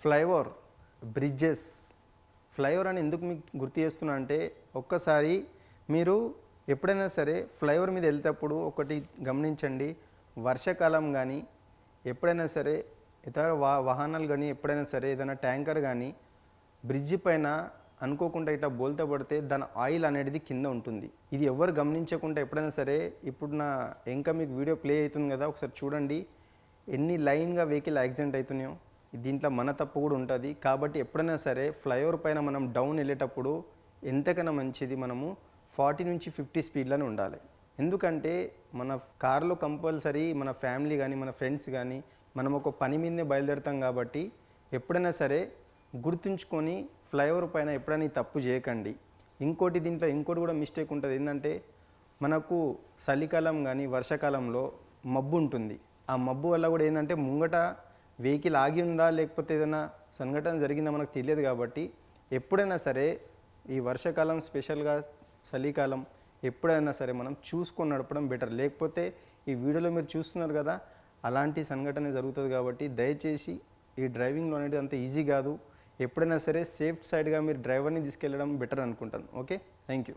Flyover, bridges. Flyover అని ఎందుకు మీకు గుర్తు చేస్తున్నా అంటే, ఒక్కసారి మీరు ఎప్పుడైనా సరే ఫ్లైఓవర్ మీద వెళ్తేప్పుడు ఒకటి గమనించండి. వర్షాకాలం కానీ ఎప్పుడైనా సరే ఇతర వాహనాలు కానీ ఎప్పుడైనా సరే ఏదైనా ట్యాంకర్ కానీ బ్రిడ్జి పైన అనుకోకుండా ఇట్లా బోల్తా పడితే దాని ఆయిల్ అనేది కింద ఉంటుంది. ఇది ఎవరు గమనించకుండా ఎప్పుడైనా సరే, ఇప్పుడు నా ఇంకా మీకు వీడియో ప్లే అవుతుంది కదా, ఒకసారి చూడండి ఎన్ని లైన్గా వెహికల్ యాక్సిడెంట్ అవుతున్నాయో. దీంట్లో మన తప్పు కూడా ఉంటుంది. కాబట్టి ఎప్పుడైనా సరే ఫ్లైఓవర్ పైన మనం డౌన్ వెళ్ళేటప్పుడు ఎంతకైనా మంచిది మనము 40 నుంచి 50 స్పీడ్లోనే ఉండాలి. ఎందుకంటే మన కార్లో కంపల్సరీ మన ఫ్యామిలీ కానీ మన ఫ్రెండ్స్ కానీ మనం ఒక పని మీదనే బయలుదేరుతాం. కాబట్టి ఎప్పుడైనా సరే గుర్తుంచుకొని ఫ్లైఓవర్ పైన ఎప్పుడైనా తప్పు చేయకండి. దీంట్లో ఇంకోటి కూడా మిస్టేక్ ఉంటుంది. ఏంటంటే మనకు చలికాలం కానీ వర్షాకాలంలో మబ్బు ఉంటుంది. ఆ మబ్బు వల్ల కూడా ఏంటంటే ముంగట వెహికల్ ఆగి ఉందా లేకపోతే ఏదైనా సంఘటన జరిగిందా మనకు తెలియదు. కాబట్టి ఎప్పుడైనా సరే ఈ వర్షాకాలం స్పెషల్గా చలికాలం ఎప్పుడైనా సరే మనం చూసుకొని నడపడం బెటర్. లేకపోతే ఈ వీడియోలో మీరు చూస్తున్నారు కదా, అలాంటి సంఘటన జరుగుతుంది. కాబట్టి దయచేసి ఈ డ్రైవింగ్లో అనేది అంత ఈజీ కాదు. ఎప్పుడైనా సరే సేఫ్ సైడ్గా మీరు డ్రైవర్ని తీసుకెళ్ళడం బెటర్ అనుకుంటాను. Okay, thank you.